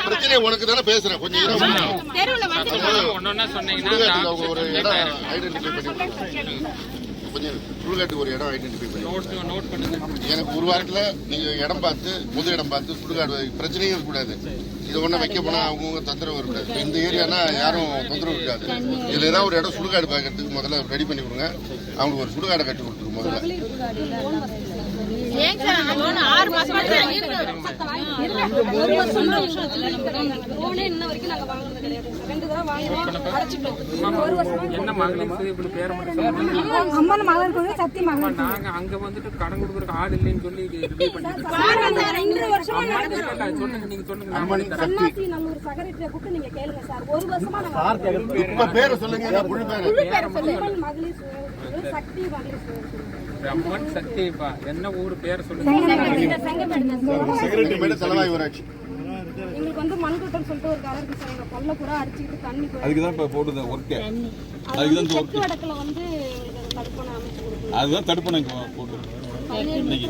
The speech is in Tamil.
பிரச்சனை உனக்கு தானே பேசுறேன். கொஞ்சம் ஒரு இடம் ஐடென்டிஃபை பண்ணி கொஞ்சம் சுடுகாட்டுக்கு ஒரு இடம் ஐடென்டிஃபை பண்ணி எனக்கு ஒரு வாரத்தில் நீங்கள் இடம் பார்த்து புது இடம் பார்த்து சுடுகாடு பிரச்சனையும் இருக்கக்கூடாது. இது ஒன்றும் வைக்க போனால் அவங்கவுங்க தொந்தரவு இருக்கக்கூடாது. இந்த ஏரியானா யாரும் தொந்தரவு இருக்காது. இதில் ஏதாவது ஒரு இடம் சுடுகாடு பார்க்கறதுக்கு முதல்ல ரெடி பண்ணி கொடுங்க. அவங்களுக்கு ஒரு சுடுகாடை கட்டி கொடுத்துருங்க முதல்ல. நாங்க அங்க வந்துட்டு கடன் கொடுக்குற ஆள் இல்லைன்னு சொல்லி பிரம்மன் சக்திப்பா என்ன ஊர் பேர் சொல்லுங்க. எங்களுக்கு வந்து மண்கூட்டம் சொல்லிட்டு ஒரு கலர் இருக்கு சார். எங்க கொல்ல கூட அடிச்சிட்டு தண்ணி அதுக்கு தான் இப்ப போடுது ஒர்க். அதுக்கு தான் தெற்கு வடக்குல வந்து தடுப்பணை அமைச்சு கொடுக்குறோம். அதுதான் தடுப்பணை போட்டு இன்னைக்கு